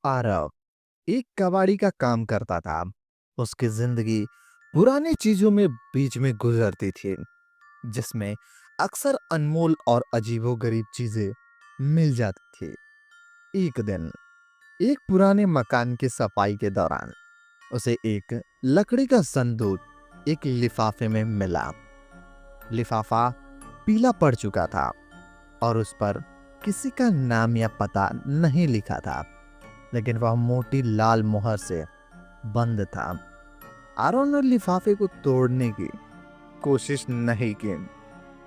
आरव एक कबाड़ी का काम करता था। उसकी जिंदगी पुरानी चीजों में बीच में गुजरती थी, जिसमें अक्सर अनमोल और अजीबोगरीब चीजें मिल जाती थी। एक दिन एक पुराने मकान की सफाई के दौरान उसे एक लकड़ी का संदूक एक लिफाफे में मिला। लिफाफा पीला पड़ चुका था और उस पर किसी का नाम या पता नहीं लिखा था, लेकिन वह मोटी लाल मोहर से बंद था। आरव ने लिफाफे को तोड़ने की कोशिश नहीं की।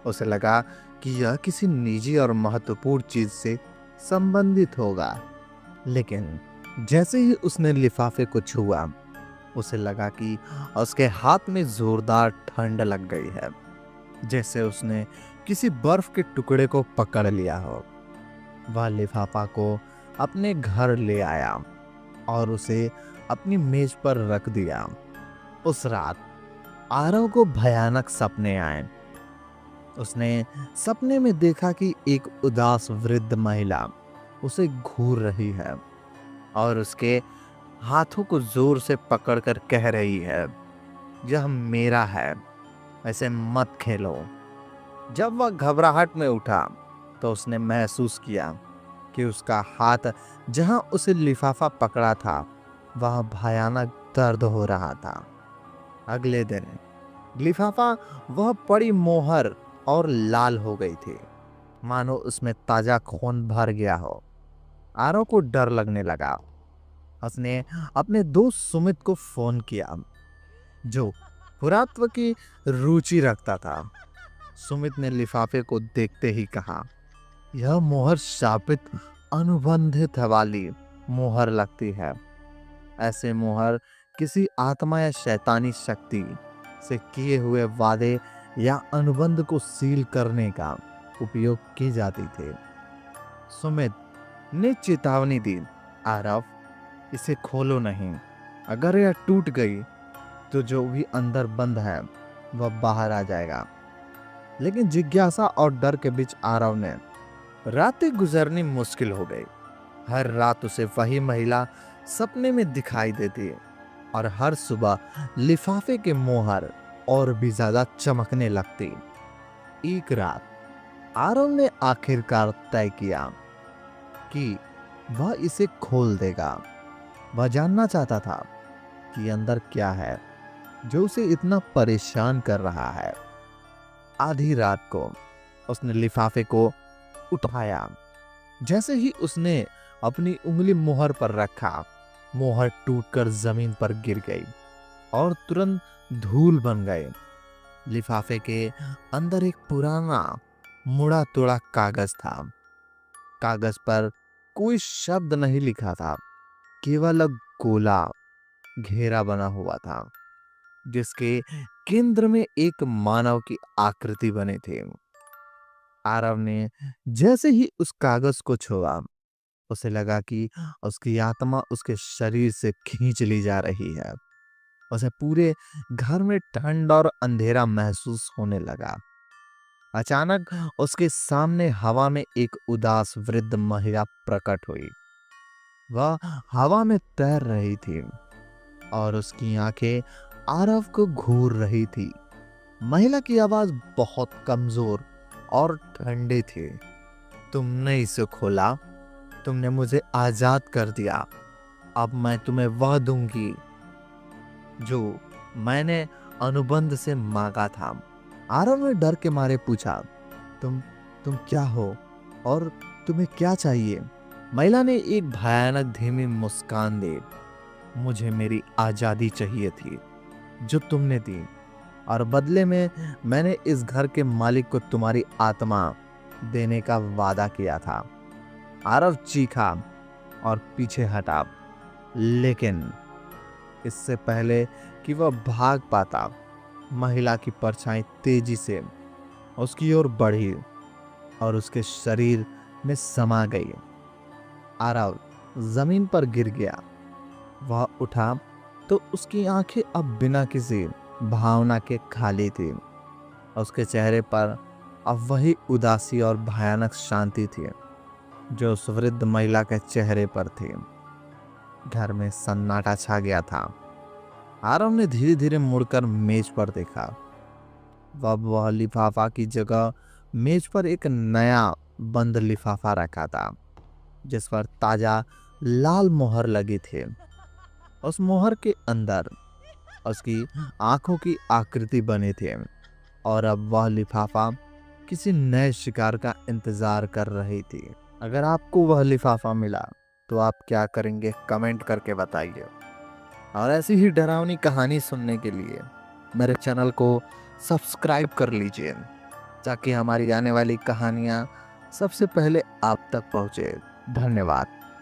उसे लगा कि यह किसी निजी और महत्वपूर्ण चीज से संबंधित होगा, लेकिन जैसे ही उसने लिफाफे को छुआ, उसे लगा कि उसके हाथ में जोरदार ठंड लग गई है, जैसे उसने किसी बर्फ के टुकड़े को पकड़ लिया हो। वह लिफाफा को अपने घर ले आया और उसे अपनी मेज पर रख दिया। उस रात आरव को भयानक सपने आए। उसने सपने में देखा कि एक उदास वृद्ध महिला उसे घूर रही है और उसके हाथों को जोर से पकड़कर कह रही है, यह मेरा है, ऐसे मत खेलो। जब वह घबराहट में उठा तो उसने महसूस किया कि उसका हाथ जहां उसे लिफाफा पकड़ा था, वह भयानक दर्द हो रहा था। अगले दिन लिफाफा वह पड़ी मोहर और लाल हो गई थी, मानो उसमें ताजा खून भर गया हो। आरव को डर लगने लगा। उसने अपने दोस्त सुमित को फोन किया, जो पुरातत्व की रुचि रखता था। सुमित ने लिफाफे को देखते ही कहा, यह मोहर शापित अनुबंधित वाली मोहर लगती है। ऐसे मोहर किसी आत्मा या शैतानी शक्ति से किए हुए वादे या अनुबंध को सील करने का उपयोग की जाती थी। सुमित ने चेतावनी दी, आरव, इसे खोलो नहीं। अगर यह टूट गई तो जो भी अंदर बंद है वह बाहर आ जाएगा। लेकिन जिज्ञासा और डर के बीच आरव ने रातें गुजरनी मुश्किल हो गई। हर रात उसे वही महिला सपने में दिखाई देती और हर सुबह लिफाफे के मोहर और भी ज्यादा चमकने लगती। एक रात आरव ने आखिरकार तय किया कि वह इसे खोल देगा। वह जानना चाहता था कि अंदर क्या है जो उसे इतना परेशान कर रहा है। आधी रात को उसने लिफाफे को उठाया। जैसे ही उसने अपनी उंगली मोहर पर रखा, मोहर टूटकर जमीन पर गिर गई और तुरंत धूल बन गए। लिफाफे के अंदर एक पुराना मुड़ा तोड़ा कागज था। कागज पर कोई शब्द नहीं लिखा था, केवल एक गोला घेरा बना हुआ था, जिसके केंद्र में एक मानव की आकृति बनी थी। आरव ने जैसे ही उस कागज को छुआ, उसे लगा कि उसकी आत्मा उसके शरीर से खींच ली जा रही है। उसे पूरे घर में ठंड और अंधेरा महसूस होने लगा। अचानक उसके सामने हवा में एक उदास वृद्ध महिला प्रकट हुई। वह हवा में तैर रही थी और उसकी आंखें आरव को घूर रही थी। महिला की आवाज बहुत कमजोर और ठंडी थी। तुमने इसे खोला, तुमने मुझे आजाद कर दिया। अब मैं तुम्हें वह दूंगी जो मैंने अनुबंध से मांगा था। आरव ने डर के मारे पूछा, तुम तुम क्या हो और तुम्हें क्या चाहिए? महिला ने एक भयानक धीमी मुस्कान दी, मुझे मेरी आजादी चाहिए थी जो तुमने दी, और बदले में मैंने इस घर के मालिक को तुम्हारी आत्मा देने का वादा किया था। आरव चीखा और पीछे हटा, लेकिन इससे पहले कि वह भाग पाता, महिला की परछाई तेजी से उसकी ओर बढ़ी और उसके शरीर में समा गई। आरव जमीन पर गिर गया। वह उठा तो उसकी आंखें अब बिना किसी भावना के खाली थी। उसके चेहरे पर अब वही उदासी और भयानक शांति थी जो उस वृद्ध महिला के चेहरे पर थी। घर में सन्नाटा छा गया था। आरव ने धीरे धीरे मुड़कर मेज पर देखा। वह लिफाफा की जगह मेज पर एक नया बंद लिफाफा रखा था, जिस पर ताजा लाल मोहर लगी थी। उस मोहर के अंदर उसकी आंखों की आकृति बनी थी और अब वह लिफाफा किसी नए शिकार का इंतजार कर रही थी। अगर आपको वह लिफाफा मिला तो आप क्या करेंगे, कमेंट करके बताइए। और ऐसी ही डरावनी कहानी सुनने के लिए मेरे चैनल को सब्सक्राइब कर लीजिए, ताकि हमारी आने वाली कहानियाँ सबसे पहले आप तक पहुँचे। धन्यवाद।